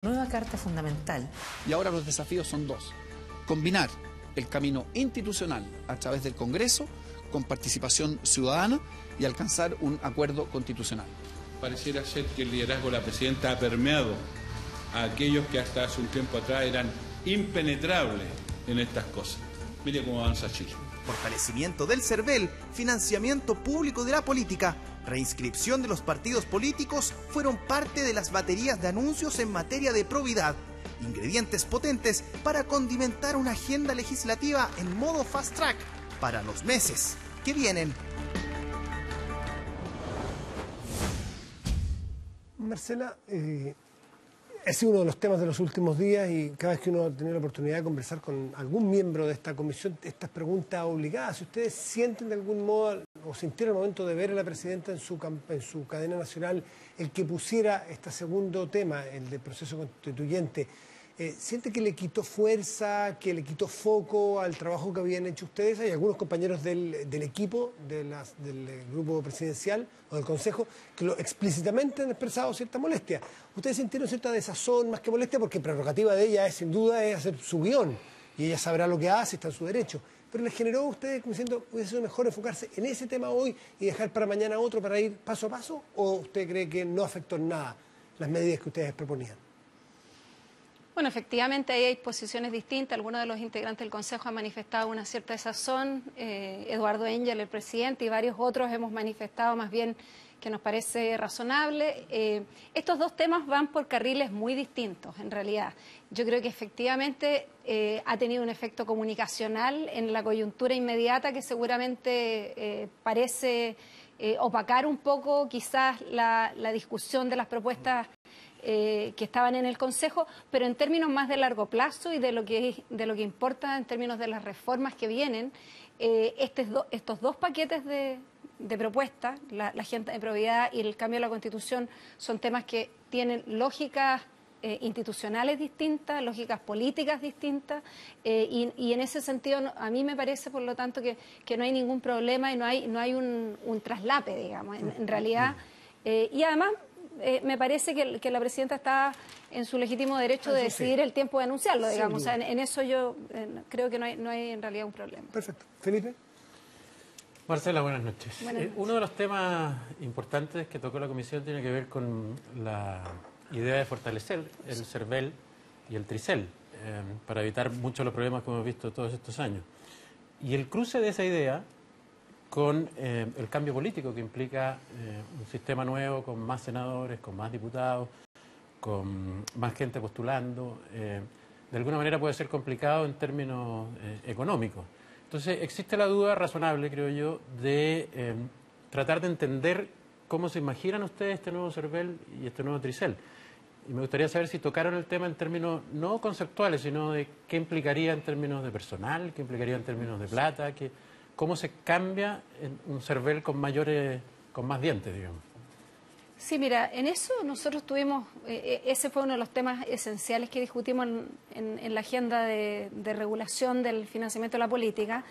Nueva Carta Fundamental. Y ahora los desafíos son dos. Combinar el camino institucional a través del Congreso con participación ciudadana y alcanzar un acuerdo constitucional. Pareciera ser que el liderazgo de la presidenta ha permeado a aquellos que hasta hace un tiempo atrás eran impenetrables en estas cosas. Mire cómo avanza Chile. Fortalecimiento del CERVEL, financiamiento público de la política, reinscripción de los partidos políticos fueron parte de las baterías de anuncios en materia de probidad. Ingredientes potentes para condimentar una agenda legislativa en modo fast track para los meses que vienen. Marcela, ha sido uno de los temas de los últimos días y cada vez que uno ha tenido la oportunidad de conversar con algún miembro de esta comisión, estas preguntas obligadas, si ustedes sienten de algún modo o sintieron el momento de ver a la presidenta en su cadena nacional el que pusiera este segundo tema, el del proceso constituyente, ¿siente que le quitó fuerza, que le quitó foco al trabajo que habían hecho ustedes? Hay algunos compañeros del equipo del grupo presidencial o del Consejo que explícitamente han expresado cierta molestia. ¿Ustedes sintieron cierta desazón más que molestia? Porque prerrogativa de ella es, sin duda, es hacer su guión y ella sabrá lo que hace, está en su derecho. Pero ¿les generó a ustedes como diciendo hubiese sido mejor enfocarse en ese tema hoy y dejar para mañana otro para ir paso a paso? ¿O usted cree que no afectó en nada las medidas que ustedes proponían? Bueno, efectivamente ahí hay posiciones distintas. Algunos de los integrantes del Consejo han manifestado una cierta desazón. Eduardo Engel, el presidente, y varios otros hemos manifestado más bien que nos parece razonable. Estos dos temas van por carriles muy distintos, en realidad. Yo creo que efectivamente ha tenido un efecto comunicacional en la coyuntura inmediata que seguramente parece opacar un poco quizás la discusión de las propuestas que estaban en el Consejo, pero en términos más de largo plazo y de lo que importa en términos de las reformas que vienen, estos dos paquetes de propuestas, la agenda de probidad y el cambio de la Constitución, son temas que tienen lógicas institucionales distintas, lógicas políticas distintas, y en ese sentido a mí me parece, por lo tanto, que no hay ningún problema y no hay un traslape, digamos, en realidad. Y además me parece que la presidenta está en su legítimo derecho de decidir el tiempo de anunciarlo, digamos. O sea, en eso yo creo que no hay en realidad un problema. Perfecto. Felipe. Marcela, buenas noches. Uno de los temas importantes que tocó la comisión tiene que ver con la idea de fortalecer el CERVEL y el TRICEL para evitar muchos de los problemas que hemos visto todos estos años. Y el cruce de esa idea con el cambio político que implica un sistema nuevo con más senadores, con más diputados, con más gente postulando, de alguna manera puede ser complicado en términos económicos. Entonces existe la duda razonable, creo yo, de tratar de entender cómo se imaginan ustedes este nuevo CERVEL y este nuevo TRICEL. Y me gustaría saber si tocaron el tema en términos no conceptuales, sino de qué implicaría en términos de personal, qué implicaría en términos de plata, cómo se cambia en un CERVEL con más dientes, digamos. Sí, mira, en eso nosotros tuvimos, ese fue uno de los temas esenciales que discutimos en la agenda de regulación del financiamiento de la política.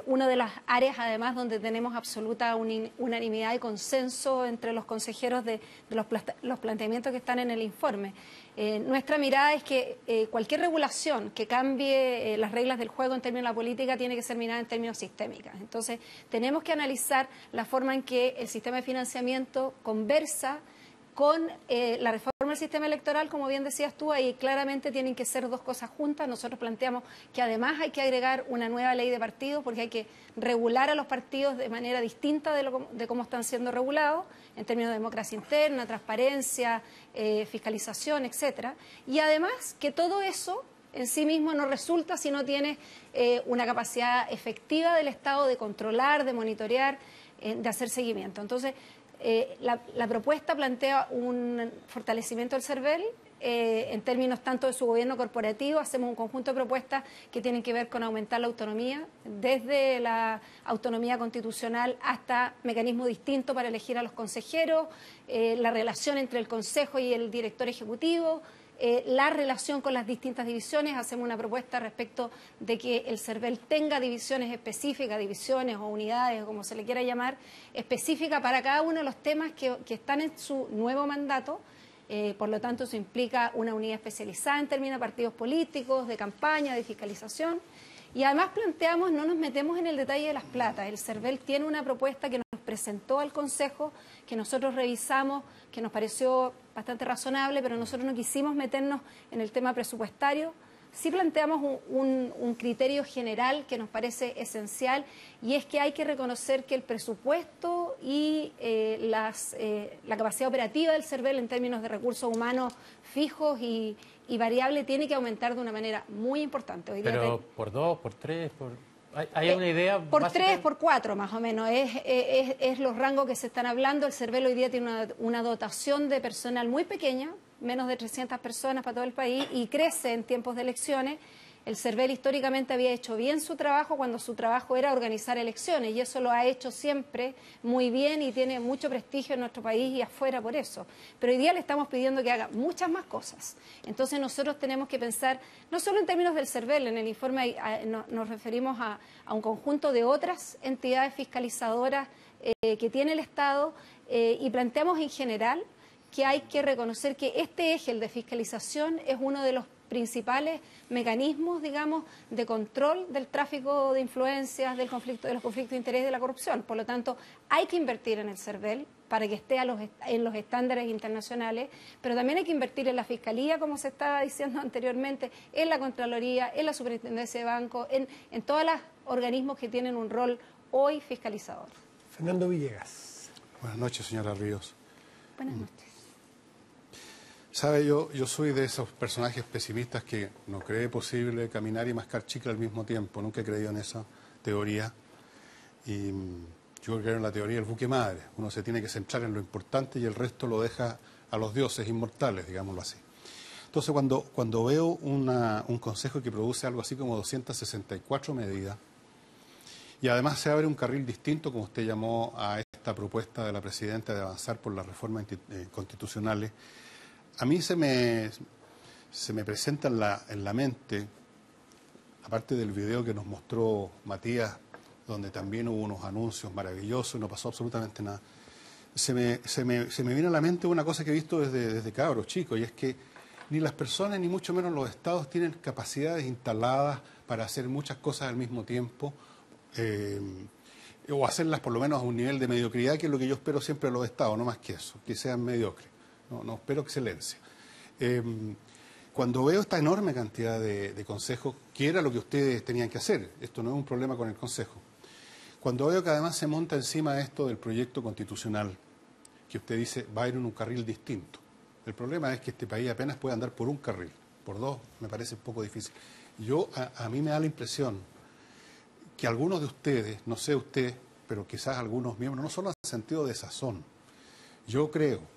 Una de las áreas, además, donde tenemos absoluta unanimidad y consenso entre los consejeros de los planteamientos que están en el informe. Nuestra mirada es que cualquier regulación que cambie las reglas del juego en términos de la política tiene que ser mirada en términos sistémicos. Entonces, tenemos que analizar la forma en que el sistema de financiamiento conversa con la reforma del sistema electoral, como bien decías tú, ahí claramente tienen que ser dos cosas juntas. Nosotros planteamos que además hay que agregar una nueva ley de partidos porque hay que regular a los partidos de manera distinta de cómo están siendo regulados, en términos de democracia interna, transparencia, fiscalización, etcétera. Y además que todo eso en sí mismo no resulta si no tiene una capacidad efectiva del Estado de controlar, de monitorear, de hacer seguimiento. Entonces, la propuesta plantea un fortalecimiento del CERVEL en términos tanto de su gobierno corporativo. Hacemos un conjunto de propuestas que tienen que ver con aumentar la autonomía, desde la autonomía constitucional hasta mecanismos distintos para elegir a los consejeros, la relación entre el Consejo y el director ejecutivo, la relación con las distintas divisiones. Hacemos una propuesta respecto de que el CERVEL tenga divisiones específicas, divisiones o unidades, como se le quiera llamar, específicas para cada uno de los temas que están en su nuevo mandato, Por lo tanto, eso implica una unidad especializada en términos de partidos políticos, de campaña, de fiscalización. Y además planteamos, no nos metemos en el detalle de las platas. El CERVEL tiene una propuesta que nos presentó al Consejo, que nosotros revisamos, que nos pareció bastante razonable, pero nosotros no quisimos meternos en el tema presupuestario. Sí planteamos un criterio general que nos parece esencial, y es que hay que reconocer que el presupuesto y la capacidad operativa del CERVEL en términos de recursos humanos fijos y variables tiene que aumentar de una manera muy importante. Hoy pero día por 2, por 3, ¿hay una idea? Por básica? 3, por 4 más o menos, es los rangos que se están hablando. El CERVEL hoy día tiene una dotación de personal muy pequeña, menos de 300 personas para todo el país, y crece en tiempos de elecciones. El CERVEL históricamente había hecho bien su trabajo cuando su trabajo era organizar elecciones, y eso lo ha hecho siempre muy bien y tiene mucho prestigio en nuestro país y afuera por eso. Pero hoy día le estamos pidiendo que haga muchas más cosas. Entonces nosotros tenemos que pensar, no solo en términos del CERVEL, en el informe nos referimos a un conjunto de otras entidades fiscalizadoras que tiene el Estado, y planteamos en general que hay que reconocer que este eje, el de fiscalización, es uno de los principales mecanismos, digamos, de control del tráfico de influencias, de los conflictos de interés y de la corrupción. Por lo tanto, hay que invertir en el CERVEL para que esté en los estándares internacionales, pero también hay que invertir en la Fiscalía, como se estaba diciendo anteriormente, en la Contraloría, en la Superintendencia de Bancos, en todos los organismos que tienen un rol hoy fiscalizador. Fernando Villegas. Buenas noches, señora Ríos. Buenas noches. Sabe, yo soy de esos personajes pesimistas que no cree posible caminar y mascar chicle al mismo tiempo. Nunca he creído en esa teoría. Y yo creo en la teoría del buque madre. Uno se tiene que centrar en lo importante y el resto lo deja a los dioses inmortales, digámoslo así. Entonces, cuando veo un consejo que produce algo así como 264 medidas, y además se abre un carril distinto, como usted llamó a esta propuesta de la presidenta de avanzar por las reformas constitucionales, a mí se me presenta en la mente, aparte del video que nos mostró Matías, donde también hubo unos anuncios maravillosos y no pasó absolutamente nada, se me viene a la mente una cosa que he visto desde cabros chicos, y es que ni las personas, ni mucho menos los estados, tienen capacidades instaladas para hacer muchas cosas al mismo tiempo, o hacerlas por lo menos a un nivel de mediocridad, que es lo que yo espero siempre de los estados, no más que eso, que sean mediocres. No espero excelencia. Cuando veo esta enorme cantidad de consejos, que era lo que ustedes tenían que hacer, esto no es un problema con el consejo, cuando veo que además se monta encima esto del proyecto constitucional, que usted dice va a ir en un carril distinto. El problema es que este país apenas puede andar por un carril, por dos me parece un poco difícil. A mí me da la impresión que algunos de ustedes, no sé usted, pero quizás algunos miembros, no solo han sentido desazón. Yo creo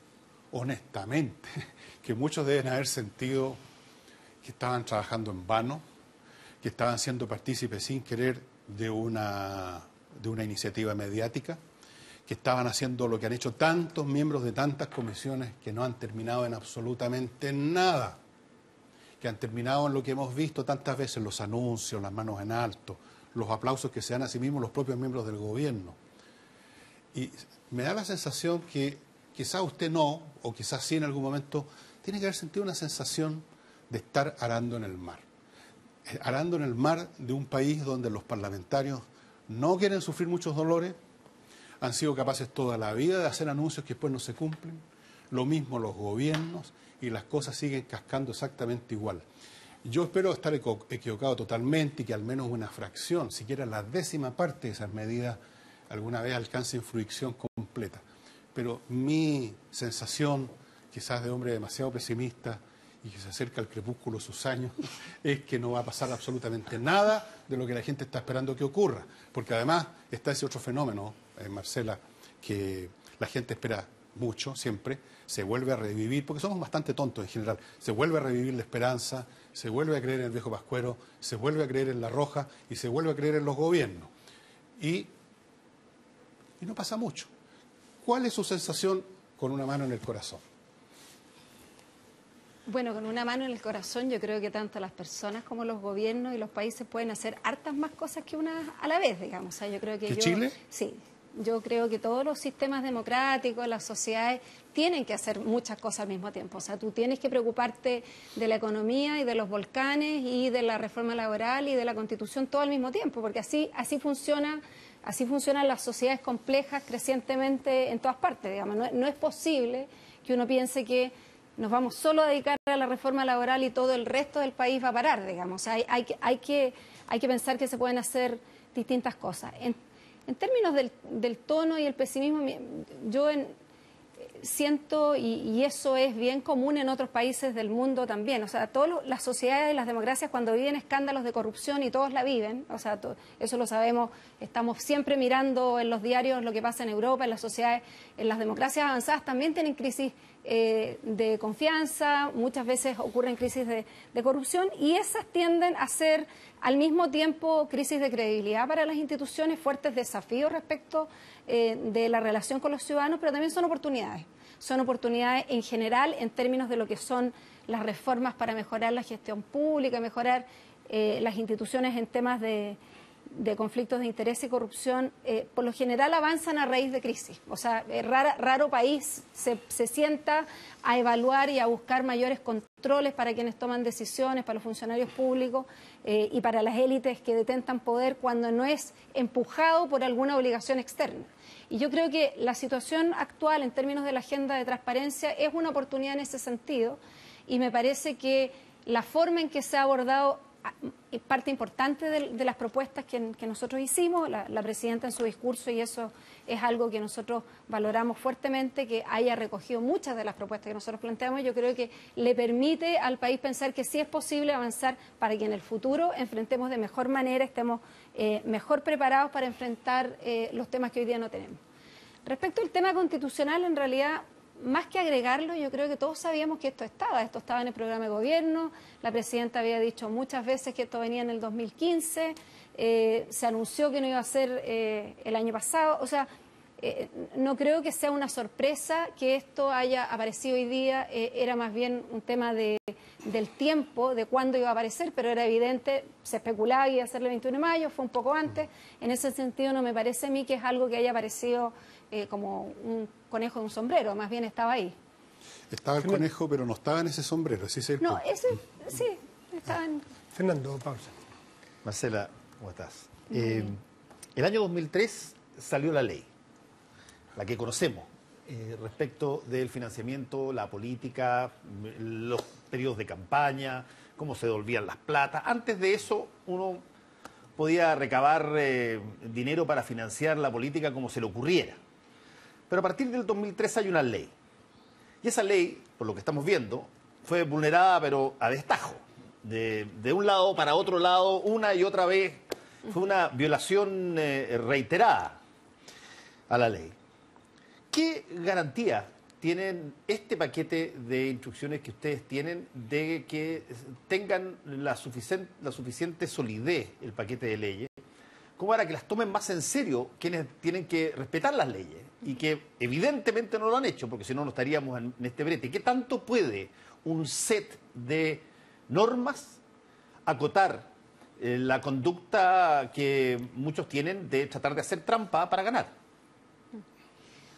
honestamente, que muchos deben haber sentido que estaban trabajando en vano, que estaban siendo partícipes sin querer de una iniciativa mediática, que estaban haciendo lo que han hecho tantos miembros de tantas comisiones que no han terminado en absolutamente nada, que han terminado en lo que hemos visto tantas veces, los anuncios, las manos en alto, los aplausos que se dan a sí mismos los propios miembros del gobierno. Y me da la sensación que quizás usted no, o quizás sí en algún momento, tiene que haber sentido una sensación de estar arando en el mar. Arando en el mar de un país donde los parlamentarios no quieren sufrir muchos dolores, han sido capaces toda la vida de hacer anuncios que después no se cumplen, lo mismo los gobiernos, y las cosas siguen cascando exactamente igual. Yo espero estar equivocado totalmente y que al menos una fracción, siquiera la 10ª parte de esas medidas, alguna vez alcancen fruición completa. Pero mi sensación, quizás de hombre demasiado pesimista y que se acerca al crepúsculo de sus años, es que no va a pasar absolutamente nada de lo que la gente está esperando que ocurra. Porque además está ese otro fenómeno, Marcela, que la gente espera mucho, siempre, se vuelve a revivir, porque somos bastante tontos en general, se vuelve a revivir la esperanza, se vuelve a creer en el viejo Pascuero, se vuelve a creer en la Roja y se vuelve a creer en los gobiernos. Y no pasa mucho. ¿Cuál es su sensación con una mano en el corazón? Bueno, con una mano en el corazón yo creo que tanto las personas como los gobiernos y los países pueden hacer hartas más cosas que una a la vez, digamos. O sea, yo creo que ¿Chile? Sí, yo creo que todos los sistemas democráticos, las sociedades, tienen que hacer muchas cosas al mismo tiempo. O sea, tú tienes que preocuparte de la economía y de los volcanes y de la reforma laboral y de la Constitución todo al mismo tiempo, porque así funcionan las sociedades complejas crecientemente en todas partes, digamos. No es posible que uno piense que nos vamos solo a dedicar a la reforma laboral y todo el resto del país va a parar, digamos. O sea, hay que pensar que se pueden hacer distintas cosas. En términos del tono y el pesimismo, yo siento, y eso es bien común en otros países del mundo también, o sea, todas las sociedades, las democracias, cuando viven escándalos de corrupción, y todos la viven, o sea, eso lo sabemos, estamos siempre mirando en los diarios lo que pasa en Europa, en las sociedades, en las democracias avanzadas también tienen crisis de confianza, muchas veces ocurren crisis de corrupción, y esas tienden a ser al mismo tiempo crisis de credibilidad para las instituciones, fuertes desafíos respecto de la relación con los ciudadanos, pero también son oportunidades. Son oportunidades en general en términos de lo que son las reformas para mejorar la gestión pública, mejorar las instituciones en temas de conflictos de interés y corrupción. Por lo general avanzan a raíz de crisis. O sea, raro país se sienta a evaluar y a buscar mayores controles para quienes toman decisiones, para los funcionarios públicos y para las élites que detentan poder cuando no es empujado por alguna obligación externa. Y yo creo que la situación actual en términos de la agenda de transparencia es una oportunidad en ese sentido, y me parece que la forma en que se ha abordado parte importante de las propuestas que nosotros hicimos, la presidenta en su discurso, y eso es algo que nosotros valoramos fuertemente, que haya recogido muchas de las propuestas que nosotros planteamos. Yo creo que le permite al país pensar que sí es posible avanzar para que en el futuro enfrentemos de mejor manera, estemos mejor preparados para enfrentar los temas que hoy día no tenemos. Respecto al tema constitucional, en realidad, más que agregarlo, yo creo que todos sabíamos que esto estaba en el programa de gobierno, la presidenta había dicho muchas veces que esto venía en el 2015, se anunció que no iba a ser el año pasado, o sea, no creo que sea una sorpresa que esto haya aparecido hoy día, era más bien un tema del tiempo, de cuándo iba a aparecer, pero era evidente, se especulaba que iba a ser el 21 de mayo, fue un poco antes, en ese sentido no me parece a mí que es algo que haya aparecido como un conejo en un sombrero, más bien estaba ahí. Estaba el conejo, pero no estaba en ese sombrero, ese es el punto. Sí, estaba en... Fernando, pausa. Marcela, ¿cómo estás? El año 2003 salió la ley, la que conocemos, respecto del financiamiento, la política, los periodos de campaña, cómo se devolvían las platas. Antes de eso, uno podía recabar dinero para financiar la política como se le ocurriera. Pero a partir del 2003 hay una ley. Y esa ley, por lo que estamos viendo, fue vulnerada, pero a destajo. De un lado para otro lado, una y otra vez. Fue una violación reiterada a la ley. ¿Qué garantía tienen este paquete de instrucciones que ustedes tienen de que tengan la suficiente solidez el paquete de leyes, como para que las tomen más en serio quienes tienen que respetar las leyes y que evidentemente no lo han hecho, porque si no, no estaríamos en este brete? ¿Qué tanto puede un set de normas acotar la conducta que muchos tienen de tratar de hacer trampa para ganar?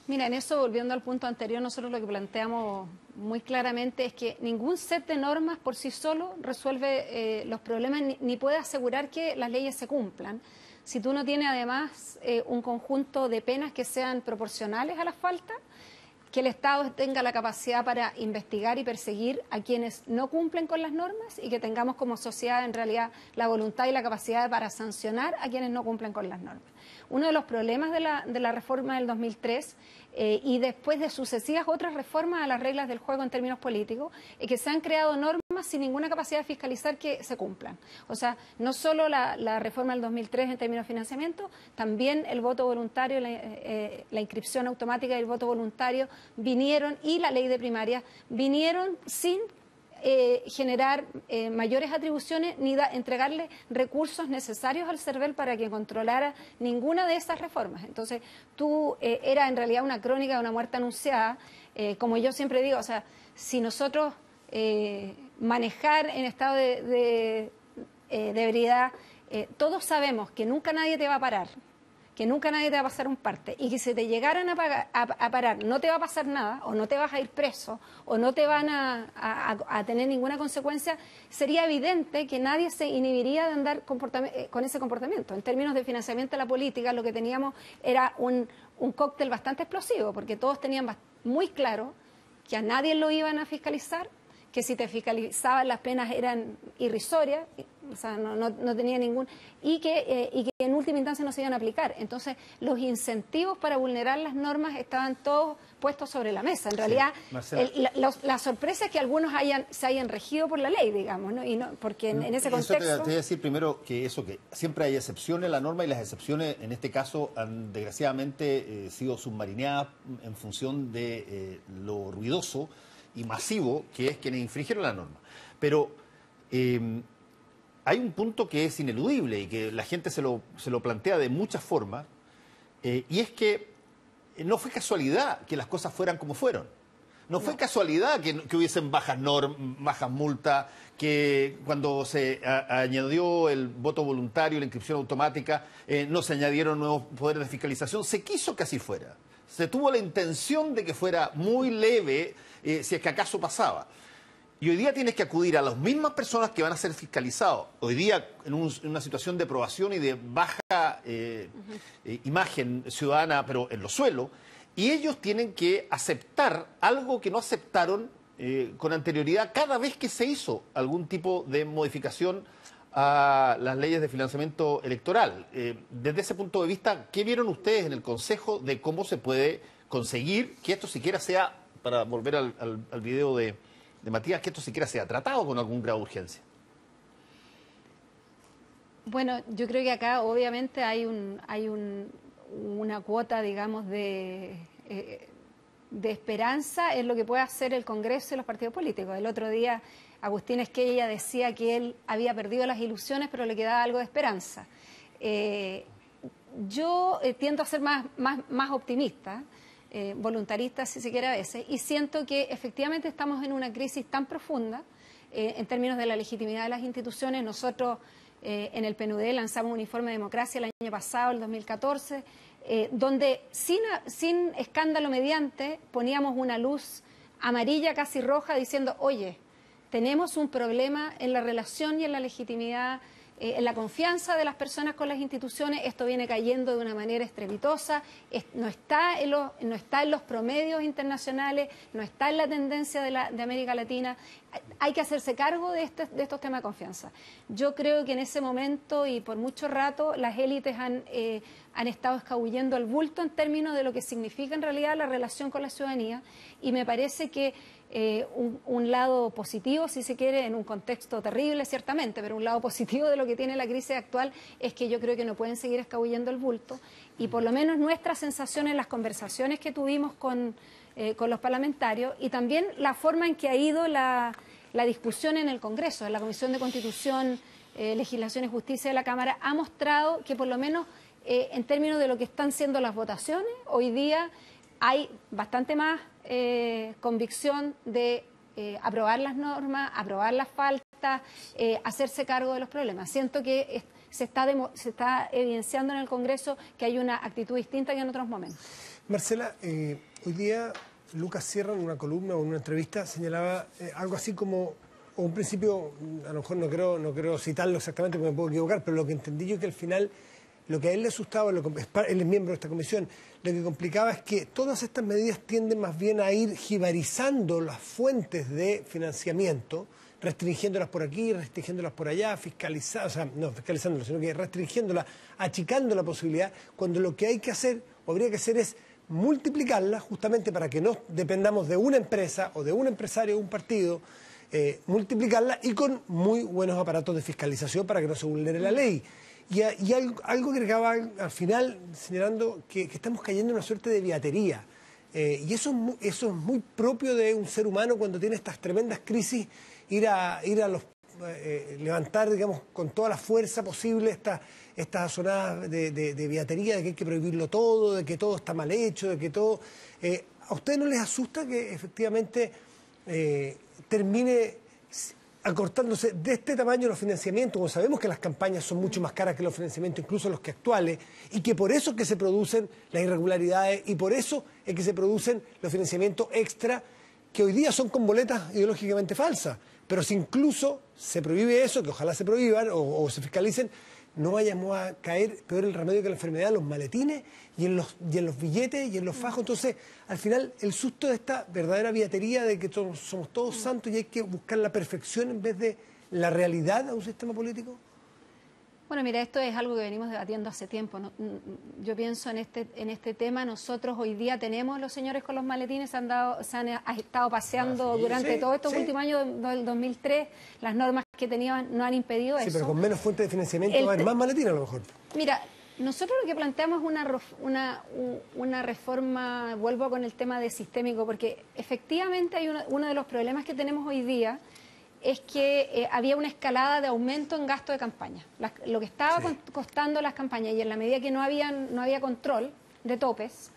Mira, en eso, volviendo al punto anterior, nosotros lo que planteamos muy claramente es que ningún set de normas por sí solo resuelve los problemas ni puede asegurar que las leyes se cumplan. Si tú no tienes además un conjunto de penas que sean proporcionales a las faltas, que el Estado tenga la capacidad para investigar y perseguir a quienes no cumplen con las normas y que tengamos como sociedad en realidad la voluntad y la capacidad para sancionar a quienes no cumplen con las normas. Uno de los problemas de la reforma del 2003 y después de sucesivas otras reformas a las reglas del juego en términos políticos es que se han creado normas sin ninguna capacidad de fiscalizar que se cumplan. O sea, no solo la reforma del 2003 en términos de financiamiento, también el voto voluntario, la inscripción automática del voto voluntario vinieron, y la ley de primarias vinieron sin generar mayores atribuciones ni entregarle recursos necesarios al CERVEL para que controlara ninguna de esas reformas. Entonces, era en realidad una crónica de una muerte anunciada. Como yo siempre digo, o sea, si nosotros manejar en estado de ebriedad, todos sabemos que nunca nadie te va a parar, que nunca nadie te va a pasar un parte y que si te llegaran a parar no te va a pasar nada o no te vas a ir preso o no te van a tener ninguna consecuencia, sería evidente que nadie se inhibiría de andar con ese comportamiento. En términos de financiamiento de la política, lo que teníamos era un cóctel bastante explosivo, porque todos tenían muy claro que a nadie lo iban a fiscalizar, que si te fiscalizaban las penas eran irrisorias, o sea, no tenía ningún... Y que en última instancia no se iban a aplicar. Entonces, los incentivos para vulnerar las normas estaban todos puestos sobre la mesa. En realidad, la sorpresa es que algunos se hayan regido por la ley, digamos, ¿no? Y no, porque en ese contexto... Te voy a decir primero que siempre hay excepciones en la norma y las excepciones, en este caso, han desgraciadamente sido submarineadas en función de lo ruidoso y masivo que es quienes infringieron la norma. Pero hay un punto que es ineludible y que la gente se lo plantea de muchas formas, y es que no fue casualidad que las cosas fueran como fueron. No fue casualidad que hubiesen bajas multas, que cuando se añadió el voto voluntario, la inscripción automática, no se añadieron nuevos poderes de fiscalización. Se quiso que así fuera. Se tuvo la intención de que fuera muy leve, si es que acaso pasaba. Y hoy día tienes que acudir a las mismas personas que van a ser fiscalizados. Hoy día, en una situación de probación y de baja imagen ciudadana, pero en los suelos, y ellos tienen que aceptar algo que no aceptaron con anterioridad cada vez que se hizo algún tipo de modificación a las leyes de financiamiento electoral. Desde ese punto de vista, ¿qué vieron ustedes en el Consejo de cómo se puede conseguir que esto siquiera sea, para volver al video de Matías, que esto siquiera sea tratado con algún grado de urgencia? Bueno, yo creo que acá obviamente hay una cuota, digamos, de esperanza en lo que puede hacer el Congreso y los partidos políticos. El otro día Agustín Esquella decía que él había perdido las ilusiones, pero le quedaba algo de esperanza. Yo tiendo a ser más optimista, voluntarista si se quiere a veces, y siento que efectivamente estamos en una crisis tan profunda en términos de la legitimidad de las instituciones. Nosotros en el PNUD lanzamos un informe de democracia el año pasado, el 2014, donde sin escándalo mediante poníamos una luz amarilla, casi roja, diciendo, oye, tenemos un problema en la relación y en la legitimidad, en la confianza de las personas con las instituciones. Esto viene cayendo de una manera estrepitosa, no está en los promedios internacionales, no está en la tendencia de América Latina. Hay que hacerse cargo de estos temas de confianza. Yo creo que en ese momento y por mucho rato las élites han estado escabullendo el bulto en términos de lo que significa en realidad la relación con la ciudadanía, y me parece que un lado positivo, si se quiere, en un contexto terrible, ciertamente, pero un lado positivo de lo que tiene la crisis actual es que yo creo que no pueden seguir escabullendo el bulto, y por lo menos nuestra sensación en las conversaciones que tuvimos con los parlamentarios, y también la forma en que ha ido la discusión en el Congreso, en la Comisión de Constitución, Legislación y Justicia de la Cámara, ha mostrado que por lo menos en términos de lo que están siendo las votaciones, hoy día hay bastante más convicción de aprobar las normas, aprobar las faltas, hacerse cargo de los problemas. Siento que se está evidenciando en el Congreso que hay una actitud distinta que en otros momentos. Marcela, hoy día Lucas Sierra en una columna o en una entrevista señalaba algo así como, o un principio, a lo mejor no creo citarlo exactamente porque me puedo equivocar, pero lo que entendí yo es que al final lo que a él le asustaba, él es miembro de esta comisión, lo que complicaba es que todas estas medidas tienden más bien a ir jibarizando las fuentes de financiamiento, restringiéndolas por aquí, restringiéndolas por allá, no fiscalizándolas, sino que restringiéndolas, achicando la posibilidad, cuando lo que hay que hacer, o habría que hacer, es multiplicarlas justamente para que no dependamos de una empresa o de un empresario o un partido, multiplicarlas y con muy buenos aparatos de fiscalización para que no se vulnere la ley. Y algo que agregaba al final señalando que estamos cayendo en una suerte de viatería. Y eso es muy propio de un ser humano cuando tiene estas tremendas crisis, ir a levantar, digamos, con toda la fuerza posible estas azonadas de viatería, de que hay que prohibirlo todo, de que todo está mal hecho, de que todo... ¿A ustedes no les asusta que efectivamente termine acortándose de este tamaño los financiamientos, como sabemos que las campañas son mucho más caras que los financiamientos, incluso los que actuales, y que por eso es que se producen las irregularidades y por eso es que se producen los financiamientos extra que hoy día son con boletas ideológicamente falsas. Pero si incluso se prohíbe eso, que ojalá se prohíban o se fiscalicen, no vayamos a caer, peor el remedio que la enfermedad, en los maletines y en los billetes y en los fajos. Entonces, al final, el susto de esta verdadera viatería de que somos todos santos y hay que buscar la perfección en vez de la realidad de un sistema político. Bueno, mira, esto es algo que venimos debatiendo hace tiempo, ¿no? Yo pienso en este tema, nosotros hoy día tenemos los señores con los maletines, se han estado paseando durante todos estos últimos años del 2003, las normas que tenían no han impedido eso. Sí, pero con menos fuentes de financiamiento va a haber más maletines a lo mejor. Mira, nosotros lo que planteamos es una reforma, vuelvo con el tema de sistémico, porque efectivamente hay uno de los problemas que tenemos hoy día es que había una escalada de aumento en gasto de campaña. Lo que estaba costando las campañas, y en la medida que no había control de topes,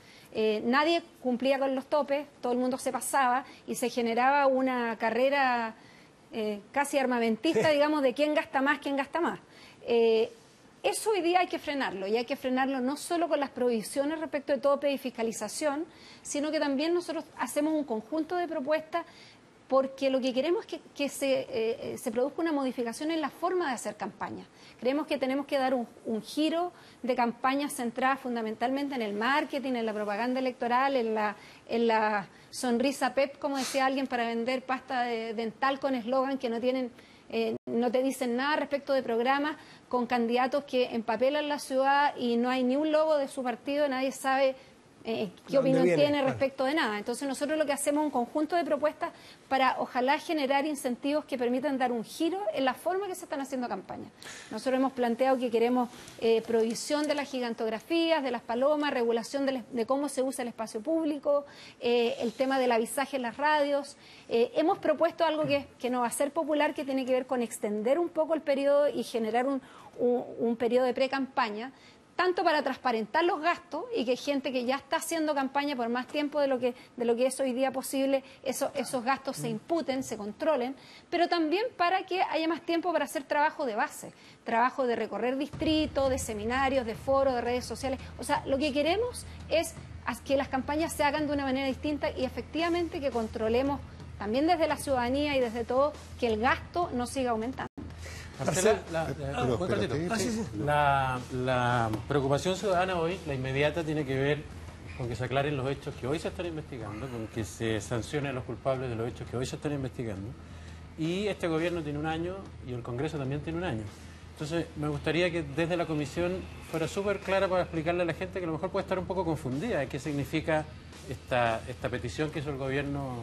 nadie cumplía con los topes, todo el mundo se pasaba y se generaba una carrera casi armamentista, digamos, de quién gasta más, quién gasta más. Eso hoy día hay que frenarlo, y hay que frenarlo no solo con las prohibiciones respecto de tope y fiscalización, sino que también nosotros hacemos un conjunto de propuestas, porque lo que queremos es que se produzca una modificación en la forma de hacer campaña. Creemos que tenemos que dar un giro de campañas centradas fundamentalmente en el marketing, en la propaganda electoral, en la sonrisa PEP, como decía alguien, para vender pasta dental con eslogan que no te dicen nada respecto de programas, con candidatos que empapelan la ciudad y no hay ni un logo de su partido, nadie sabe qué opinión tiene respecto de nada. Entonces nosotros lo que hacemos es un conjunto de propuestas para ojalá generar incentivos que permitan dar un giro en la forma que se están haciendo campañas. Nosotros hemos planteado que queremos prohibición de las gigantografías, de las palomas, regulación de cómo se usa el espacio público, el tema del avisaje en las radios. Hemos propuesto algo que no va a ser popular, que tiene que ver con extender un poco el periodo y generar un periodo de pre-campaña, tanto para transparentar los gastos y que gente que ya está haciendo campaña por más tiempo de lo que es hoy día posible, esos gastos se imputen, se controlen, pero también para que haya más tiempo para hacer trabajo de base, trabajo de recorrer distritos, de seminarios, de foros, de redes sociales. O sea, lo que queremos es que las campañas se hagan de una manera distinta y efectivamente que controlemos también desde la ciudadanía y desde todo que el gasto no siga aumentando. Marcela, la preocupación ciudadana hoy, la inmediata, tiene que ver con que se aclaren los hechos que hoy se están investigando, con que se sancionen a los culpables de los hechos que hoy se están investigando. Y este gobierno tiene un año y el Congreso también tiene un año. Entonces, me gustaría que desde la comisión fuera súper clara para explicarle a la gente que a lo mejor puede estar un poco confundida de qué significa esta petición que hizo el gobierno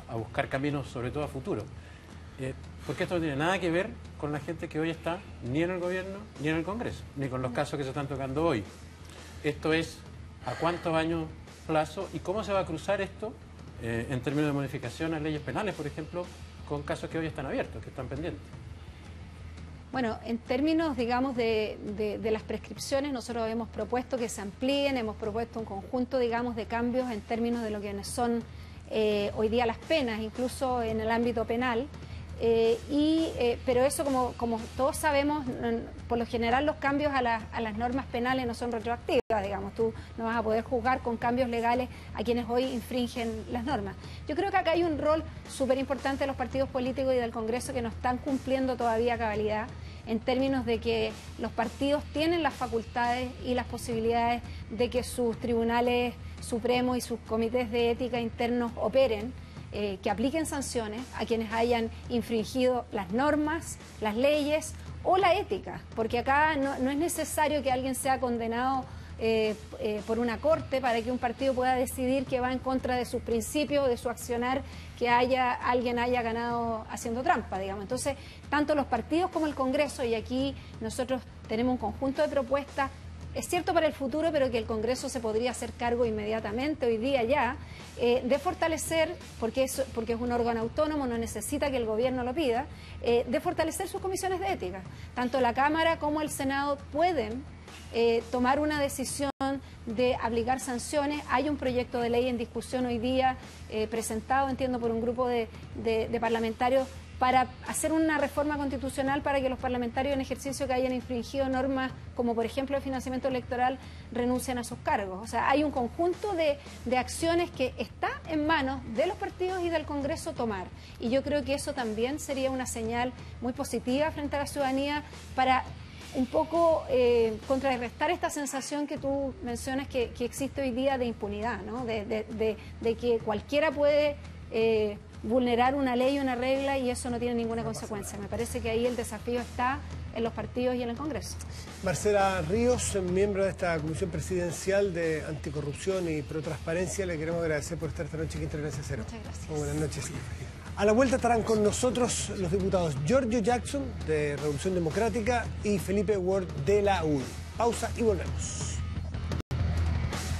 a buscar caminos, sobre todo a futuro. Porque esto no tiene nada que ver con la gente que hoy está ni en el gobierno ni en el Congreso, ni con los casos que se están tocando hoy. Esto es a cuántos años plazo y cómo se va a cruzar esto en términos de modificación a leyes penales, por ejemplo, con casos que hoy están abiertos, que están pendientes. Bueno, en términos, digamos, de las prescripciones, nosotros hemos propuesto que se amplíen, hemos propuesto un conjunto, digamos, de cambios en términos de lo que son hoy día las penas, incluso en el ámbito penal. Pero eso, como todos sabemos, por lo general los cambios a las normas penales no son retroactivas, digamos. Tú no vas a poder juzgar con cambios legales a quienes hoy infringen las normas. Yo creo que acá hay un rol súper importante de los partidos políticos y del Congreso que no están cumpliendo todavía a cabalidad, en términos de que los partidos tienen las facultades y las posibilidades de que sus tribunales supremos y sus comités de ética internos operen, que apliquen sanciones a quienes hayan infringido las normas, las leyes o la ética, porque acá no es necesario que alguien sea condenado por una corte para que un partido pueda decidir que va en contra de sus principios, de su accionar, que alguien haya ganado haciendo trampa, digamos. Entonces, tanto los partidos como el Congreso, y aquí nosotros tenemos un conjunto de propuestas, es cierto para el futuro, pero que el Congreso se podría hacer cargo inmediatamente, hoy día ya, de fortalecer, porque es un órgano autónomo, no necesita que el gobierno lo pida, de fortalecer sus comisiones de ética. Tanto la Cámara como el Senado pueden tomar una decisión de aplicar sanciones. Hay un proyecto de ley en discusión hoy día, presentado, entiendo, por un grupo de parlamentarios para hacer una reforma constitucional para que los parlamentarios en ejercicio que hayan infringido normas como por ejemplo el financiamiento electoral renuncien a sus cargos. O sea, hay un conjunto de acciones que está en manos de los partidos y del Congreso tomar. Y yo creo que eso también sería una señal muy positiva frente a la ciudadanía para un poco contrarrestar esta sensación que tú mencionas que existe hoy día de impunidad, ¿no? de que cualquiera puede vulnerar una ley o una regla y eso no tiene ninguna consecuencia. Me parece que ahí el desafío está en los partidos y en el Congreso. Marcela Ríos, miembro de esta Comisión Presidencial de Anticorrupción y Protransparencia, le queremos agradecer por estar esta noche aquí en Tolerancia Cero. Muchas gracias. Muy buenas noches. A la vuelta estarán con nosotros los diputados Giorgio Jackson, de Revolución Democrática, y Felipe Ward, de la UDI. Pausa y volvemos.